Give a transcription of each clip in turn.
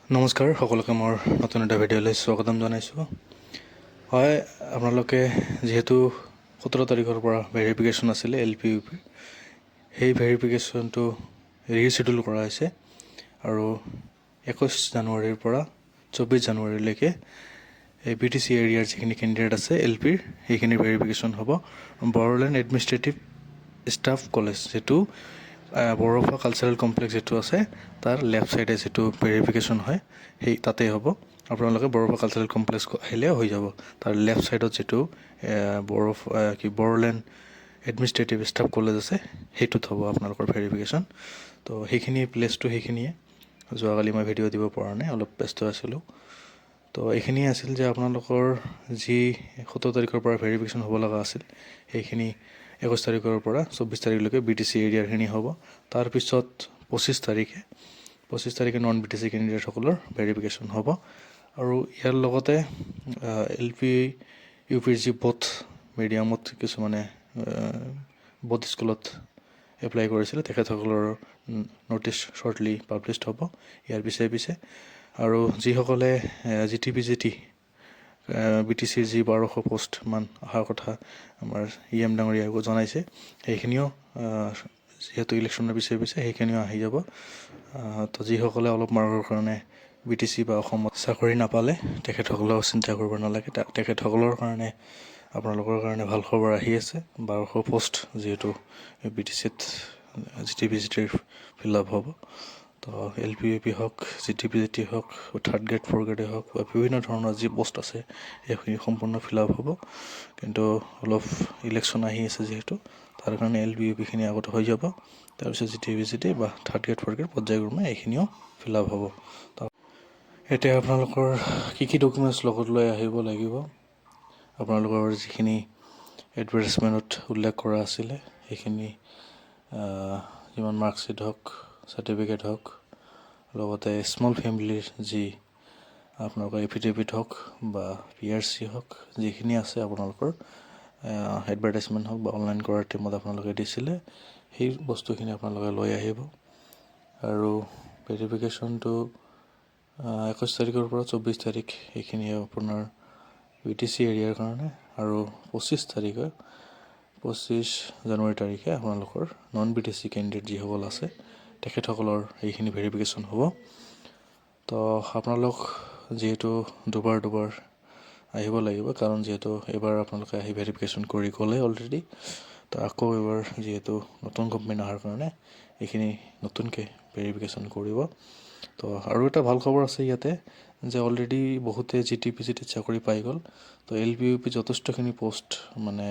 নমস্কাৰ সকলোকে মোৰ নতুন এটা ভিডিঅ'লৈ স্বাগতম জনাইছোঁ। হয়, আপোনালোকে যিহেতু 17 তাৰিখৰ পৰা ভেৰিফিকেশ্যন আছিলে LPUP, সেই ভেৰিফিকেশ্যনটো ৰিচিডিউল কৰা হৈছে আৰু 21 জানুৱাৰীৰ পৰা 24 জানুৱাৰীলৈকে এই BTC এৰিয়াৰ যিখিনি কেণ্ডিডেট আছে LPৰ সেইখিনি ভেৰিফিকেশ্যন হ'ব। বড়োলেণ্ড এডমিনিষ্ট্ৰেটিভ ষ্টাফ কলেজ যিটো বড়োফা কালচাৰেল কমপ্লেক্স যিটো আছে তাৰ লেফ্ট ছাইডে যিটো ভেৰিফিকেশ্যন হয় সেই তাতেই হ'ব। আপোনালোকে বড়োফা কালচাৰেল কমপ্লেক্স আহিলে হৈ যাব। তাৰ লেফ্ট ছাইডত যিটো বড়োলেণ্ড এডমিনিষ্ট্ৰেটিভ ষ্টাফ কলেজ আছে সেইটোত হ'ব আপোনালোকৰ ভেৰিফিকেশ্যন। তো সেইখিনি প্লেচটো সেইখিনিয়ে। যোৱাকালি মই ভিডিঅ' দিব পৰা নাই, অলপ ব্যস্ত আছিলোঁ। তো এইখিনিয়ে আছিল যে আপোনালোকৰ যি 17 তাৰিখৰ পৰা ভেৰিফিকেশ্যন হ'ব লগা আছিল সেইখিনি 21 তাৰিখৰ পৰা 24 তাৰিখলৈকে BTC এৰিয়াৰখিনি হ'ব। তাৰপিছত 25 তাৰিখে নন BTC কেণ্ডিডেটসকলৰ ভেৰিফিকেশ্যন হ'ব। আৰু ইয়াৰ লগতে LPUPৰ যি বোথ মিডিয়ামত কিছুমানে বোথ স্কুলত এপ্লাই কৰিছিলে তেখেতসকলৰ ন'টিছ শ্বৰ্টলি পাব্লিছড হ'ব ইয়াৰ পিছে। আৰু যিসকলে GTPGT BTCৰ যি 1200 পোষ্টমান অহাৰ কথা আমাৰ EM ডাঙৰীয়াকো জনাইছে, সেইখিনিও যিহেতু ইলেকশ্যনৰ পিছে সেইখিনিও আহি যাব। তো যিসকলে অলপ মাৰ্কৰ কাৰণে BTC বা অসমত চাকৰি নাপালে তেখেতসকলেও চিন্তা কৰিব নালাগে। তেখেতসকলৰ কাৰণে আপোনালোকৰ কাৰণে ভাল খবৰ আহি আছে। 1200 পোষ্ট যিহেতু BTCত GTPGTৰ ফিল আপ হ'ব। তো LPUP হওক, GTPGT হওক, থাৰ্ড গ্ৰেড 4th গ্ৰেডে হওক বা বিভিন্ন ধৰণৰ যি পোষ্ট আছে সেইখিনি সম্পূৰ্ণ ফিল আপ হ'ব। কিন্তু অলপ ইলেকশ্যন আহি আছে যিহেতু তাৰ কাৰণে LPUPখিনি আগতে হৈ যাব। তাৰপিছত GTPGT বা থাৰ্ড গ্ৰেড 4th গ্ৰেড পৰ্যায়ক্ৰমে এইখিনিও ফিল আপ হ'ব। এতিয়া আপোনালোকৰ কি ডকুমেণ্টছ লগত লৈ আহিব লাগিব, আপোনালোকৰ যিখিনি এডভাৰটাইজমেণ্টত উল্লেখ কৰা আছিলে সেইখিনি যিমান মাৰ্কশ্বিট হওক, চাৰ্টিফিকেট হওক, লগতে স্মল ফেমিলিৰ যি আপোনালোকৰ এফিডেভিট হওক বা PRC হওক, যিখিনি আছে আপোনালোকৰ এডভাৰটাইজমেণ্ট হওক বা অনলাইন কৰাৰ টাইমত আপোনালোকে দিছিলে সেই বস্তুখিনি আপোনালোকে লৈ আহিব। আৰু ভেৰিফিকেশ্যনটো 21 তাৰিখৰ পৰা 24 তাৰিখ এইখিনি আপোনাৰ BTC এৰিয়াৰ কাৰণে, আৰু 25 জানুৱাৰী তাৰিখে আপোনালোকৰ নন BTC কেণ্ডিডেট যিসকল আছে তেখেতসকলৰ এইখিনি ভেৰিফিকেশ্যন হ'ব। তো আপোনালোক যিহেতু দুবাৰ আহিব লাগিব, কাৰণ যিহেতু এইবাৰ আপোনালোকে আহি ভেৰিফিকেশ্যন কৰি গ'লে অলৰেডি। তো আকৌ এবাৰ যিহেতু নতুন গভমেণ্ট অহাৰ কাৰণে এইখিনি নতুনকৈ ভেৰিফিকেশ্যন কৰিব। তো আৰু এটা ভাল খবৰ আছে ইয়াতে যে অলৰেডি বহুতে GTPGTত চাকৰি পাই গ'ল। তো LPUP যথেষ্টখিনি পোষ্ট মানে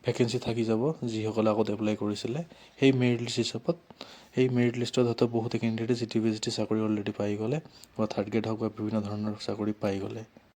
ভেকেঞ্চি থাকি যাব যিসকলে আগত এপ্লাই কৰিছিলে। সেই মেৰিট লিষ্ট হিচাপত সেই মেৰিট লিষ্টত হয়তো বহুতে কেণ্ডিডেটে GTPGT চাকৰি অলৰেডি পাই গ'লে বা থাৰ্ড গ্ৰেড হওক বা বিভিন্ন ধৰণৰ চাকৰি পাই গ'লে।